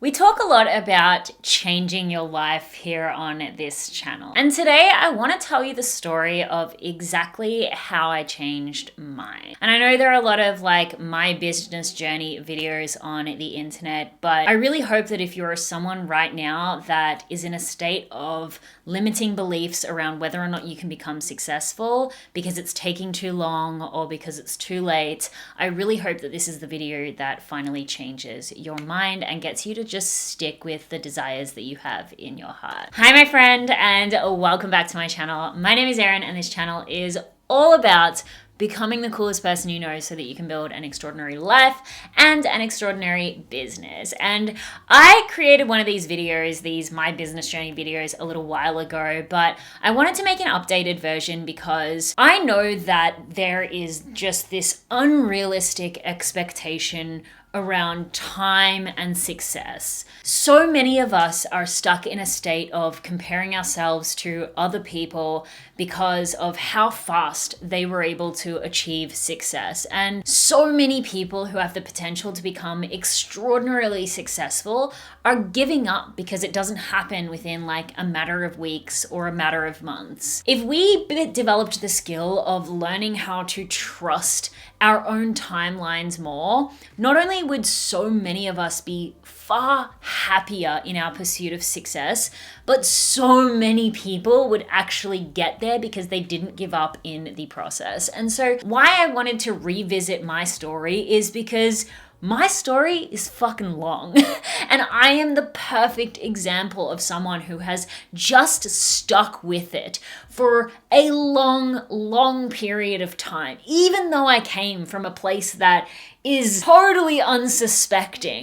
We talk a lot about changing your life here on this channel. And today I want to tell you the story of exactly how I changed mine. And I know there are a lot of my business journey videos on the internet, but I really hope that if you're someone right now that is in a state of limiting beliefs around whether or not you can become successful because it's taking too long or because it's too late, I really hope that this is the video that finally changes your mind and gets you to just stick with the desires that you have in your heart. Hi, my friend, and welcome back to my channel. My name is Erin, and this channel is all about becoming the coolest person you know so that you can build an extraordinary life and an extraordinary business. And I created one of these videos, these My Business Journey videos, a little while ago, but I wanted to make an updated version because I know that there is just this unrealistic expectation around time and success. So many of us are stuck in a state of comparing ourselves to other people because of how fast they were able to achieve success. And so many people who have the potential to become extraordinarily successful are giving up because it doesn't happen within a matter of weeks or a matter of months. If we developed the skill of learning how to trust our own timelines more, not only would so many of us be far happier in our pursuit of success, but so many people would actually get there because they didn't give up in the process. And so why I wanted to revisit my story is because my story is fucking long and I am the perfect example of someone who has just stuck with it for a long period of time, even though I came from a place that is totally unsuspecting.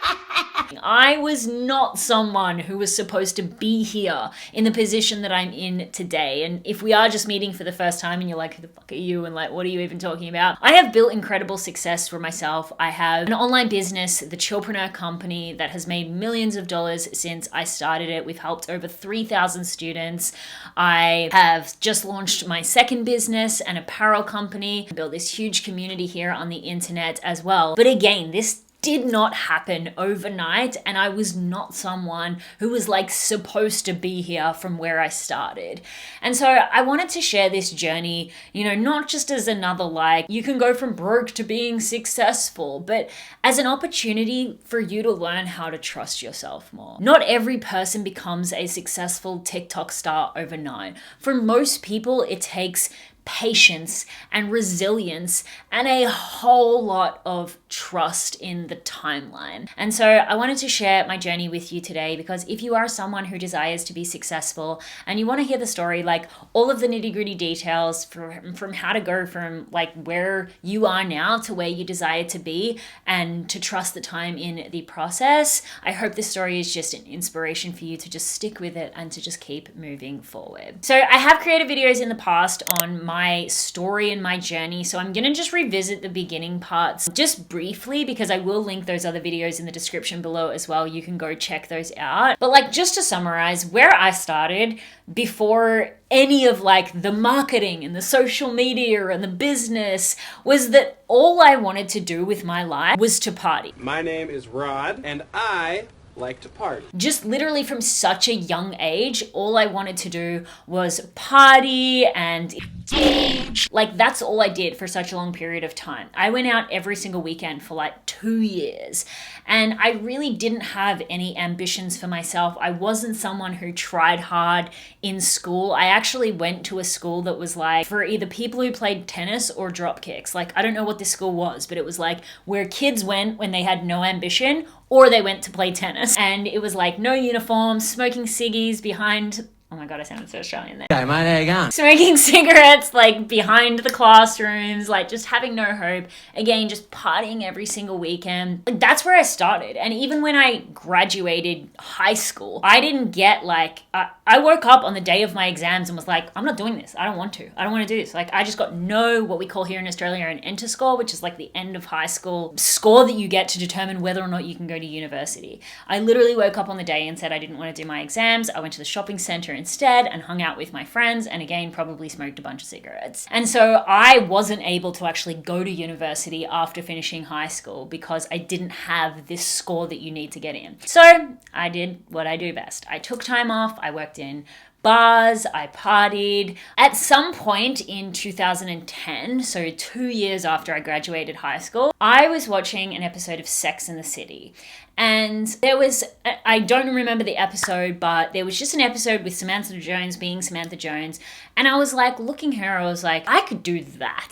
I was not someone who was supposed to be here in the position that I'm in today. And if we are just meeting for the first time and you're like, who the fuck are you? And what are you even talking about? I have built incredible success for myself. I have an online business, the Chillpreneur Company, that has made millions of dollars since I started it. We've helped over 3,000 students. I have just launched my second business, an apparel company, built this huge community here on the internet as well. But again, this did not happen overnight, and I was not someone who was supposed to be here from where I started. And so I wanted to share this journey, not just as another you can go from broke to being successful, but as an opportunity for you to learn how to trust yourself more. Not every person becomes a successful TikTok star overnight. For most people, it takes patience and resilience and a whole lot of trust in the timeline. And so I wanted to share my journey with you today because if you are someone who desires to be successful and you want to hear the story, all of the nitty-gritty details from how to go from where you are now to where you desire to be and to trust the time in the process, I hope this story is just an inspiration for you to just stick with it and to just keep moving forward. So I have created videos in the past on my story and my journey, so I'm gonna just revisit the beginning parts just briefly because I will link those other videos in the description below as well. You can go check those out. But just to summarize, where I started before any of the marketing and the social media and the business was that all I wanted to do with my life was to party. My name is Rod and I like to party. Just literally from such a young age, all I wanted to do was party and that's all I did for such a long period of time. I went out every single weekend for 2 years and I really didn't have any ambitions for myself. I wasn't someone who tried hard in school. I actually went to a school that was for either people who played tennis or drop kicks. I don't know what this school was, but it was where kids went when they had no ambition or they went to play tennis. And it was no uniform, smoking ciggies behind Oh my God, I sounded so Australian there. Okay, mate, how you going? Smoking cigarettes, like, behind the classrooms, like, just having no hope. Again, just partying every single weekend. Like, that's where I started. And even when I graduated high school, I didn't get, like, I woke up on the day of my exams and was like, I'm not doing this. I don't want to. I don't want to do this. Like, I just got no, what we call here in Australia, an enter score, which is like the end of high school score that you get to determine whether or not you can go to university. I literally woke up on the day and said I didn't want to do my exams. I went to the shopping center instead and hung out with my friends and again probably smoked a bunch of cigarettes. And so I wasn't able to actually go to university after finishing high school because I didn't have this score that you need to get in. So I did what I do best. I took time off, I worked in bars, I partied. At some point in 2010, so 2 years after I graduated high school, I was watching an episode of Sex and the City. And there was, I don't remember the episode, but there was just an episode with Samantha Jones being Samantha Jones. And I was like, looking at her, I was like, I could do that.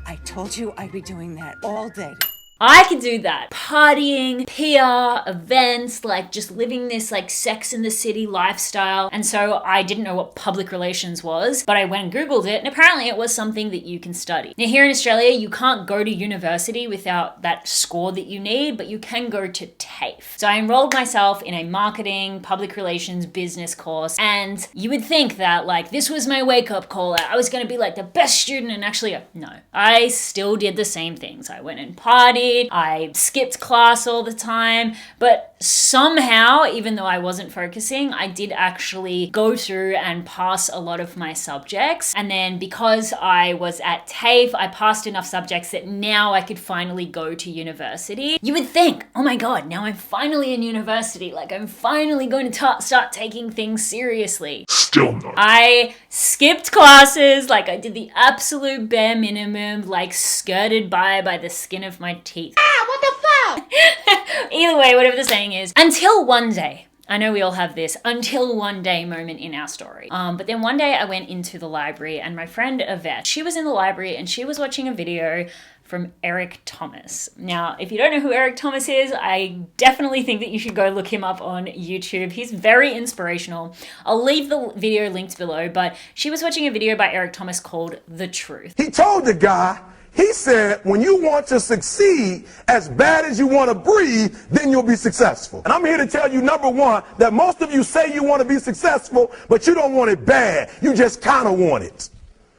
I told you I'd be doing that all day. I could do that. Partying, PR, events, like just living this like Sex in the City lifestyle. And so I didn't know what public relations was, but I went and Googled it and apparently it was something that you can study. Now here in Australia, you can't go to university without that score that you need, but you can go to TAFE. So I enrolled myself in a marketing, public relations, business course. And you would think that like this was my wake up call. I was going to be like the best student, and actually no, I still did the same things. I went and partied. I skipped class all the time, but somehow, even though I wasn't focusing, I did actually go through and pass a lot of my subjects. And then because I was at TAFE, I passed enough subjects that now I could finally go to university. You would think, oh my God, now I'm finally in university. Like I'm finally going to start taking things seriously. Still not. I skipped classes, like I did the absolute bare minimum, like skirted by the skin of my teeth. What the fuck? Either way, whatever the saying is, until one day, I know we all have this until one day moment in our story. But then one day I went into the library and my friend Yvette, she was in the library and she was watching a video from Eric Thomas. Now, if you don't know who Eric Thomas is, I definitely think that you should go look him up on YouTube. He's very inspirational. I'll leave the video linked below, but she was watching a video by Eric Thomas called The Truth. He told the guy, he said, when you want to succeed as bad as you want to breathe, then you'll be successful. And I'm here to tell you, number one, that most of you say you want to be successful, but you don't want it bad. You just kind of want it.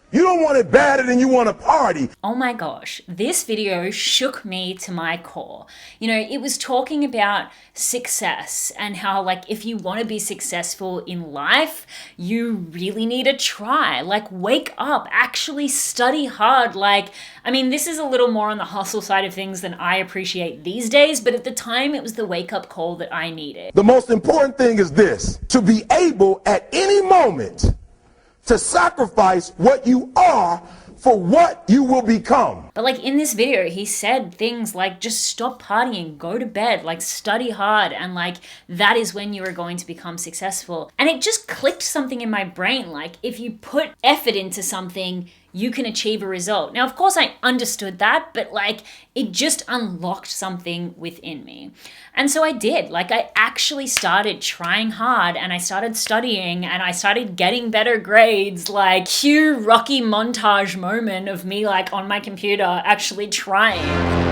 You don't want it badder than you want to party. Oh my gosh, this video shook me to my core. You know, it was talking about success and how like if you want to be successful in life, you really need to try. Like wake up, actually study hard. Like, I mean, this is a little more on the hustle side of things than I appreciate these days, but at the time it was the wake up call that I needed. The most important thing is this: to be able at any moment to sacrifice what you are for what you will become. But like in this video, he said things like just stop partying, go to bed, like study hard, and like that is when you are going to become successful. And it just clicked something in my brain, like if you put effort into something, you can achieve a result. Now, of course, I understood that, but like it just unlocked something within me. And so I did. Like I actually started trying hard and I started studying and I started getting better grades. Like cue Rocky montage moment of me like on my computer actually trying.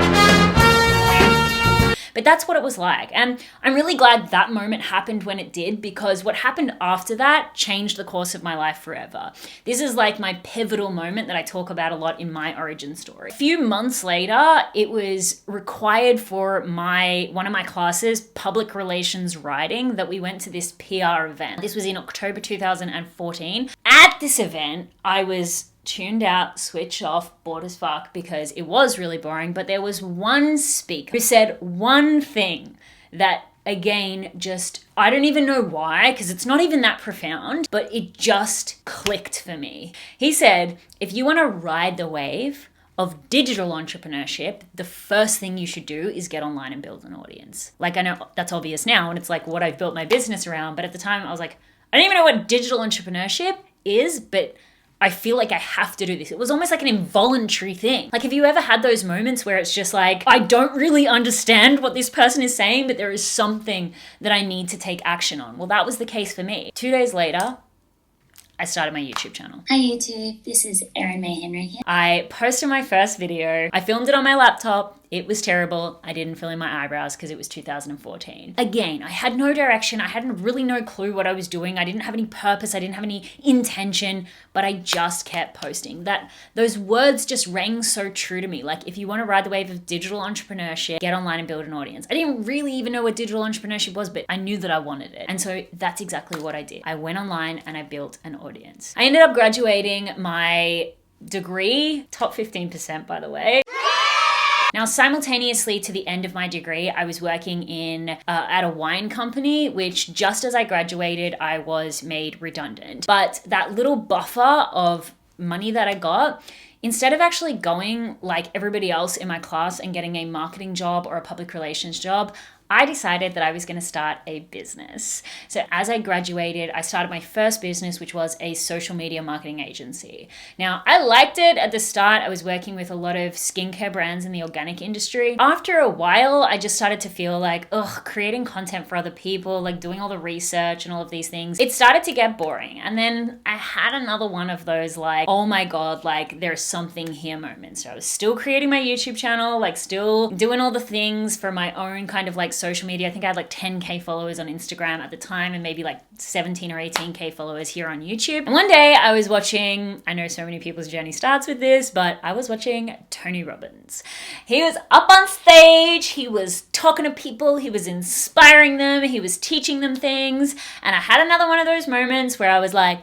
But that's what it was like. And I'm really glad that moment happened when it did, because what happened after that changed the course of my life forever. This is like my pivotal moment that I talk about a lot in my origin story. A few months later, it was required for one of my classes, public relations writing, that we went to this PR event. This was in October 2014. At this event, I was tuned out, switched off, bored as fuck, because it was really boring. But there was one speaker who said one thing that, again, just, I don't even know why, because it's not even that profound, but it just clicked for me. He said, if you want to ride the wave of digital entrepreneurship, the first thing you should do is get online and build an audience. Like, I know that's obvious now, and it's like what I've built my business around, but at the time I was like, I don't even know what digital entrepreneurship is, but I feel like I have to do this. It was almost like an involuntary thing. Like, have you ever had those moments where it's just like, I don't really understand what this person is saying, but there is something that I need to take action on? Well, that was the case for me. 2 days later, I started my YouTube channel. Hi YouTube, this is Erin May Henry here. I posted my first video. I filmed it on my laptop. It was terrible. I didn't fill in my eyebrows because it was 2014. Again, I had no direction. I had really no clue what I was doing. I didn't have any purpose. I didn't have any intention, but I just kept posting. Those words just rang so true to me. Like, if you want to ride the wave of digital entrepreneurship, get online and build an audience. I didn't really even know what digital entrepreneurship was, but I knew that I wanted it. And so that's exactly what I did. I went online and I built an audience. I ended up graduating my degree, top 15% by the way. Now, simultaneously to the end of my degree, I was working at a wine company, which just as I graduated, I was made redundant. But that little buffer of money that I got, instead of actually going like everybody else in my class and getting a marketing job or a public relations job, I decided that I was going to start a business. So as I graduated, I started my first business, which was a social media marketing agency. Now, I liked it at the start. I was working with a lot of skincare brands in the organic industry. After a while, I just started to feel like, creating content for other people, like doing all the research and all of these things, it started to get boring. And then I had another one of those like, oh my God, like there's something here moments. So I was still creating my YouTube channel, like still doing all the things for my own kind of like social media. I think I had like 10K followers on Instagram at the time and maybe like 17 or 18K followers here on YouTube. And one day I was watching, I know so many people's journey starts with this, but I was watching Tony Robbins. He was up on stage, he was talking to people, he was inspiring them, he was teaching them things. And I had another one of those moments where I was like,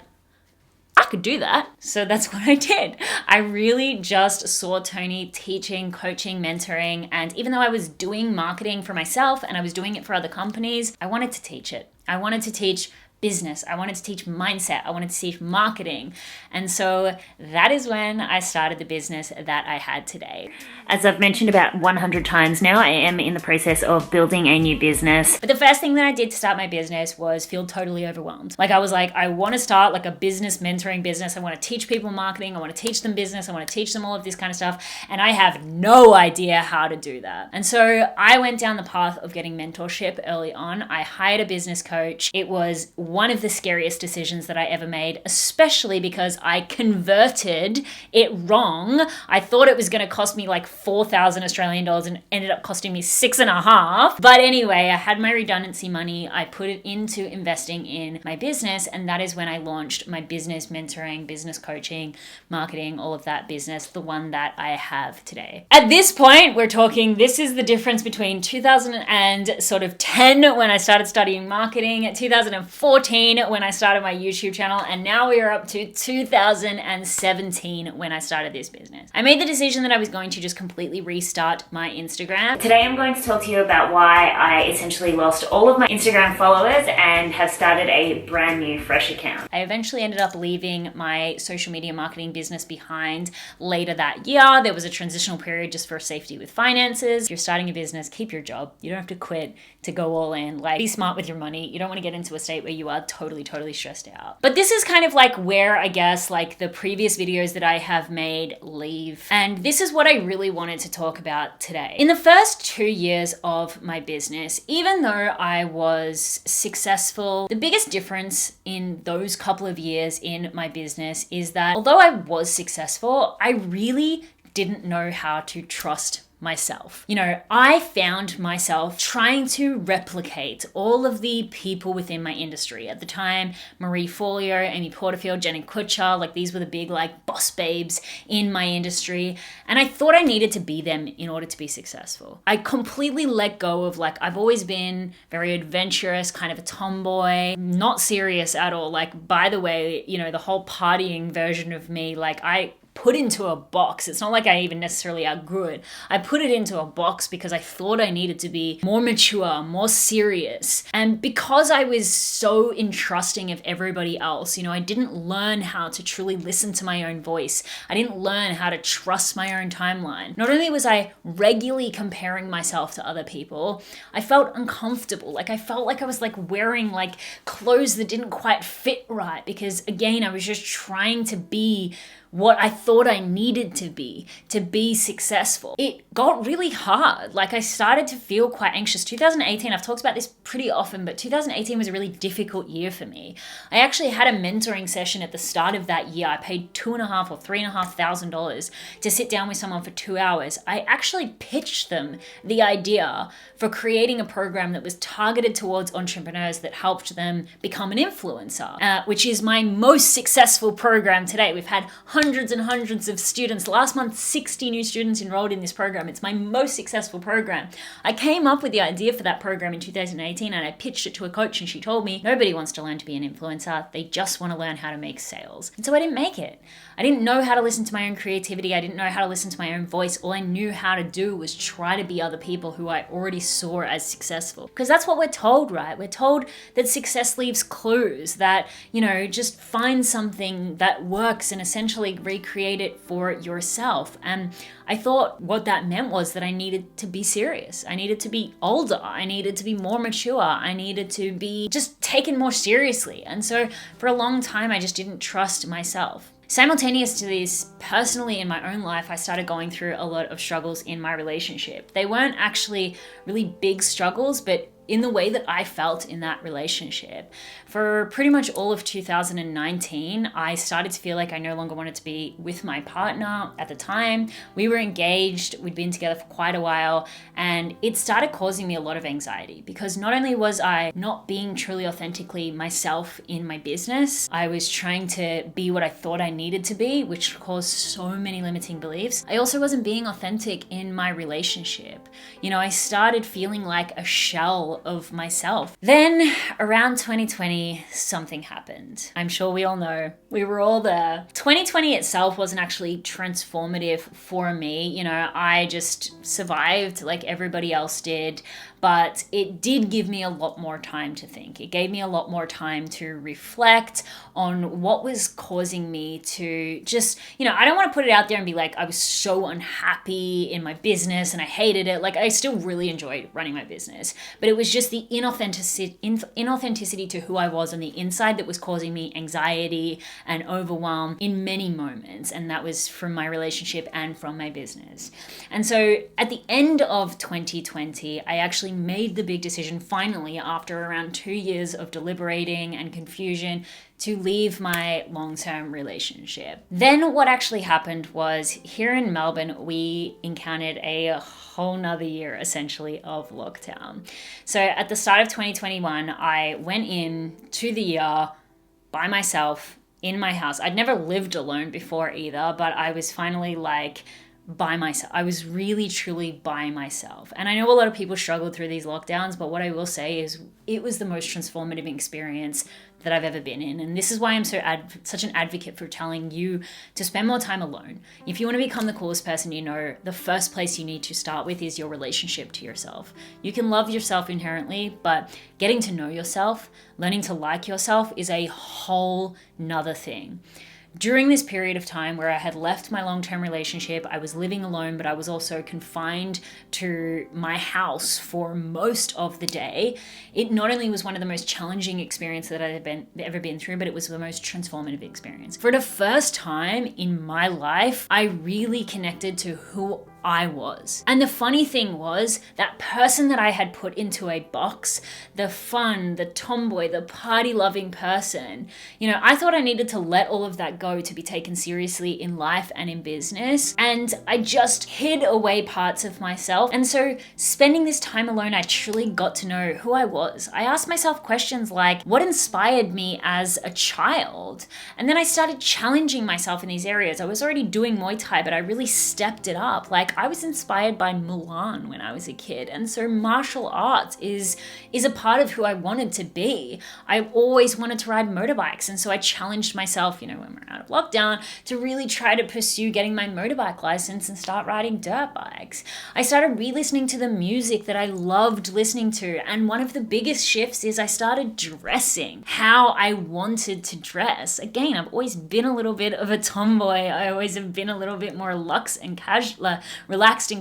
I could do that. So that's what I did. I really just saw Tony teaching, coaching, mentoring. And even though I was doing marketing for myself and I was doing it for other companies, I wanted to teach it. I wanted to teach business. I wanted to teach mindset. I wanted to teach marketing. And so that is when I started the business that I had today. As I've mentioned about 100 times now, I am in the process of building a new business. But the first thing that I did to start my business was feel totally overwhelmed. Like I was like, I want to start like a business mentoring business. I want to teach people marketing. I want to teach them business. I want to teach them all of this kind of stuff. And I have no idea how to do that. And so I went down the path of getting mentorship early on. I hired a business coach. It was one of the scariest decisions that I ever made, especially because I converted it wrong. I thought it was going to cost me like 4,000 Australian dollars and ended up costing me 6.5. But anyway, I had my redundancy money. I put it into investing in my business. And that is when I launched my business mentoring, business coaching, marketing, all of that business, the one that I have today. At this point, we're talking, this is the difference between 2010 when I started studying marketing, 2014 when I started my YouTube channel, and now we are up to 2017 when I started this business. I made the decision that I was going to just completely restart my Instagram. Today I'm going to talk to you about why I essentially lost all of my Instagram followers and have started a brand new fresh account. I eventually ended up leaving my social media marketing business behind later that year. There was a transitional period just for safety with finances. If you're starting a business, keep your job. You don't have to quit to go all in. Like, be smart with your money. You don't want to get into a state where you are totally stressed out. But this is kind of like where I guess like the previous videos that I have made leave. And this is what I really wanted to talk about today. In the first 2 years of my business, even though I was successful, the biggest difference in those couple of years in my business is that although I was successful, I really didn't know how to trust myself. You know, I found myself trying to replicate all of the people within my industry. At the time, Marie Forleo, Amy Porterfield, Jenny Kutcher, like these were the big like boss babes in my industry. And I thought I needed to be them in order to be successful. I completely let go of like, I've always been very adventurous, kind of a tomboy, not serious at all. Like, by the way, you know, the whole partying version of me, like I put into a box. It's not like I even necessarily outgrew it. I put it into a box because I thought I needed to be more mature, more serious. And because I was so entrusting of everybody else, you know, I didn't learn how to truly listen to my own voice. I didn't learn how to trust my own timeline. Not only was I regularly comparing myself to other people, I felt uncomfortable. Like I felt like I was like wearing like clothes that didn't quite fit right because again, I was just trying to be what I thought I needed to be successful, it got really hard. Like I started to feel quite anxious. 2018, I've talked about this pretty often, but 2018 was a really difficult year for me. I actually had a mentoring session at the start of that year. I paid $2,500 or $3,500 to sit down with someone for 2 hours. I actually pitched them the idea for creating a program that was targeted towards entrepreneurs that helped them become an influencer, which is my most successful program today. We've had hundreds and hundreds of students. Last month, 60 new students enrolled in this program. It's my most successful program. I came up with the idea for that program in 2018 and I pitched it to a coach and she told me, nobody wants to learn to be an influencer. They just want to learn how to make sales. And so I didn't make it. I didn't know how to listen to my own creativity. I didn't know how to listen to my own voice. All I knew how to do was try to be other people who I already saw as successful. Because that's what we're told, right? We're told that success leaves clues, that, just find something that works and essentially recreate it for yourself. And I thought what that meant was that I needed to be serious. I needed to be older. I needed to be more mature. I needed to be just taken more seriously. And so for a long time, I just didn't trust myself. Simultaneous to this, personally in my own life, I started going through a lot of struggles in my relationship. They weren't actually really big struggles, but in the way that I felt in that relationship. For pretty much all of 2019, I started to feel like I no longer wanted to be with my partner at the time. We were engaged, we'd been together for quite a while, and it started causing me a lot of anxiety because not only was I not being truly authentically myself in my business, I was trying to be what I thought I needed to be, which caused so many limiting beliefs. I also wasn't being authentic in my relationship. I started feeling like a shell of myself. Then around 2020, something happened. I'm sure we all know. We were all there. 2020 itself wasn't actually transformative for me. I just survived like everybody else did, but it did give me a lot more time to think. It gave me a lot more time to reflect on what was causing me to just, I don't want to put it out there and be like, I was so unhappy in my business and I hated it. Like I still really enjoyed running my business, but it was just the inauthenticity to who I was on the inside that was causing me anxiety and overwhelm in many moments. And that was from my relationship and from my business. And so at the end of 2020, I actually made the big decision finally after around 2 years of deliberating and confusion to leave my long-term relationship. Then what actually happened was here in Melbourne, we encountered a whole nother year essentially of lockdown. So at the start of 2021, I went in to the year by myself in my house. I'd never lived alone before either, but I was finally by myself. I was really truly by myself. And I know a lot of people struggled through these lockdowns, but what I will say is it was the most transformative experience that I've ever been in. And this is why I'm such an advocate for telling you to spend more time alone. If you want to become the coolest person the first place you need to start with is your relationship to yourself. You can love yourself inherently, but getting to know yourself, learning to like yourself is a whole nother thing. During this period of time where I had left my long-term relationship, I was living alone, but I was also confined to my house for most of the day. It not only was one of the most challenging experiences that I had ever been through, but it was the most transformative experience. For the first time in my life, I really connected to who I was. And the funny thing was that person that I had put into a box, the fun, the tomboy, the party-loving person, I thought I needed to let all of that go to be taken seriously in life and in business. And I just hid away parts of myself. And so spending this time alone, I truly got to know who I was. I asked myself questions like, what inspired me as a child? And then I started challenging myself in these areas. I was already doing Muay Thai, but I really stepped it up. I was inspired by Mulan when I was a kid. And so martial arts is a part of who I wanted to be. I always wanted to ride motorbikes. And so I challenged myself, when we're out of lockdown, to really try to pursue getting my motorbike license and start riding dirt bikes. I started re-listening to the music that I loved listening to. And one of the biggest shifts is I started dressing how I wanted to dress. Again, I've always been a little bit of a tomboy. I always have been a little bit more relaxed and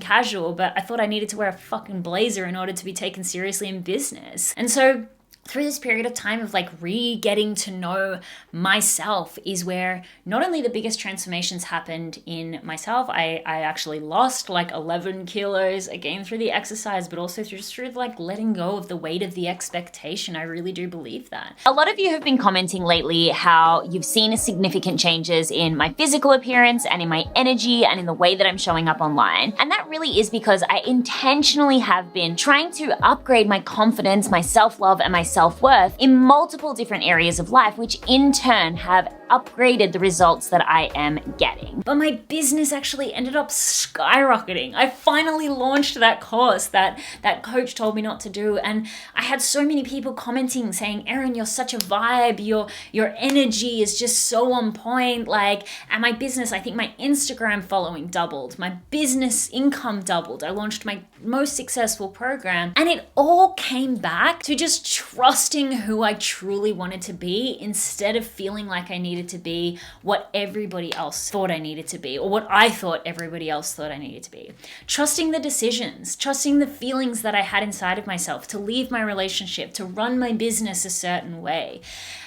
casual, but I thought I needed to wear a fucking blazer in order to be taken seriously in business. And so through this period of time of like getting to know myself is where not only the biggest transformations happened in myself, I actually lost like 11 kilos again through the exercise, but also through like letting go of the weight of the expectation. I really do believe that. A lot of you have been commenting lately how you've seen significant changes in my physical appearance and in my energy and in the way that I'm showing up online. And that really is because I intentionally have been trying to upgrade my confidence, my self-love, and my self-worth in multiple different areas of life, which in turn have upgraded the results that I am getting. But my business actually ended up skyrocketing. I finally launched that course that coach told me not to do, and I had so many people commenting saying, Erin, you're such a vibe, your energy is just so on point. Like, and my business, I think my Instagram following doubled, my business income doubled. I launched my most successful program, and it all came back to just trusting who I truly wanted to be instead of feeling like I needed to be what everybody else thought I needed to be, or what I thought everybody else thought I needed to be. Trusting the decisions, trusting the feelings that I had inside of myself to leave my relationship, to run my business a certain way.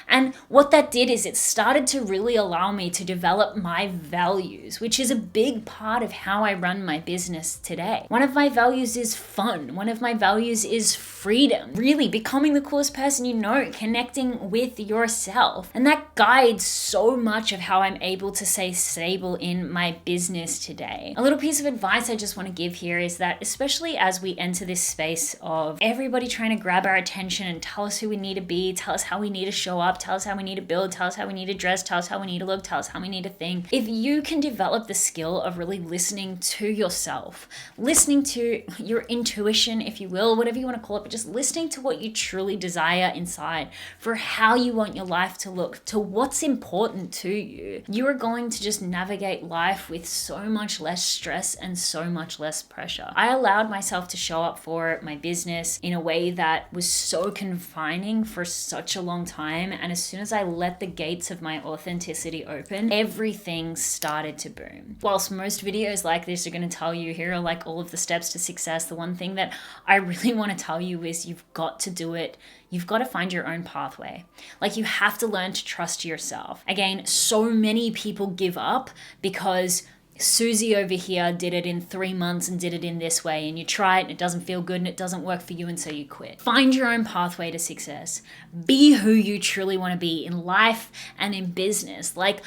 And what that did is it started to really allow me to develop my values, which is a big part of how I run my business today. One of my values is fun. One of my values is freedom. Really becoming the coolest person you know, connecting with yourself. And that guides so much of how I'm able to stay stable in my business today. A little piece of advice I just want to give here is that, especially as we enter this space of everybody trying to grab our attention and tell us who we need to be, tell us how we need to show up, tell us how we need to build, tell us how we need to dress, tell us how we need to look, tell us how we need to think. If you can develop the skill of really listening to yourself, listening to your intuition, if you will, whatever you want to call it, but just listening to what you truly desire inside for how you want your life to look, to what's important to you, you are going to just navigate life with so much less stress and so much less pressure. I allowed myself to show up for my business in a way that was so confining for such a long time, and as soon as I let the gates of my authenticity open, everything started to boom. Whilst most videos like this are going to tell you here are like all of the steps to success, the one thing that I really want to tell you is you've got to do it. You've got to find your own pathway. Like, you have to learn to trust yourself. Again, so many people give up because Susie over here did it in 3 months and did it in this way, and you try it and it doesn't feel good and it doesn't work for you, and so you quit. Find your own pathway to success. Be who you truly want to be in life and in business. Like,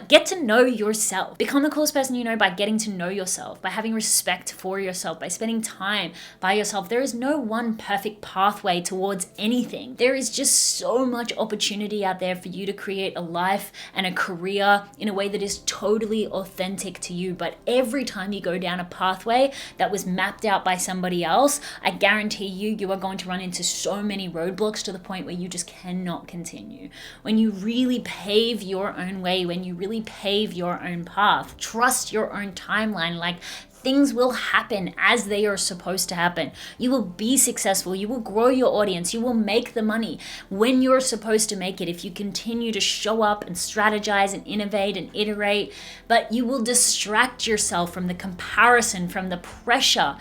get to know yourself. Become the coolest person you know by getting to know yourself, by having respect for yourself, by spending time by yourself. There is no one perfect pathway towards anything. There is just so much opportunity out there for you to create a life and a career in a way that is totally authentic to you. But every time you go down a pathway that was mapped out by somebody else, I guarantee you are going to run into so many roadblocks to the point where you just cannot continue. When you really pave your own way, when you really pave your own path, trust your own timeline, like, things will happen as they are supposed to happen. You will be successful. You will grow your audience. You will make the money when you're supposed to make it if you continue to show up and strategize and innovate and iterate. But you will distract yourself from the comparison, from the pressure,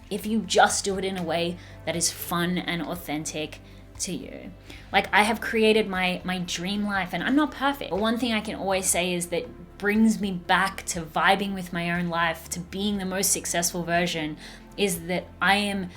if you just do it in a way that is fun and authentic to you. Like, I have created my dream life, and I'm not perfect. But one thing I can always say is that brings me back to vibing with my own life, to being the most successful version, is that I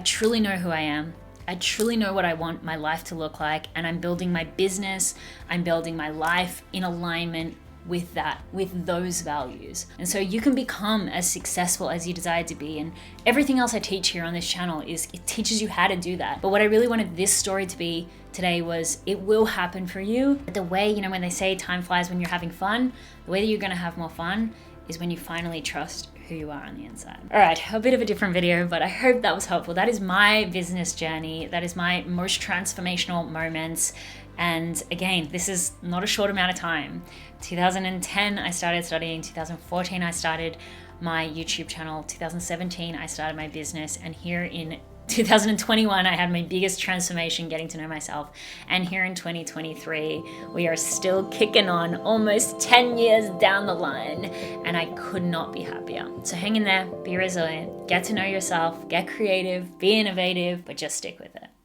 truly know who I am. I truly know what I want my life to look like, and I'm building my business, I'm building my life in alignment with that, with those values. And so you can become as successful as you desire to be. And everything else I teach here on this channel it teaches you how to do that. But what I really wanted this story to be today was, it will happen for you. The way, when they say time flies when you're having fun, the way that you're gonna have more fun is when you finally trust who you are on the inside. All right, a bit of a different video, but I hope that was helpful. That is my business journey. That is my most transformational moments. And again, this is not a short amount of time. 2010, I started studying. 2014, I started my YouTube channel. 2017, I started my business. And here in 2021, I had my biggest transformation getting to know myself. And here in 2023, we are still kicking on almost 10 years down the line. And I could not be happier. So hang in there, be resilient, get to know yourself, get creative, be innovative, but just stick with it.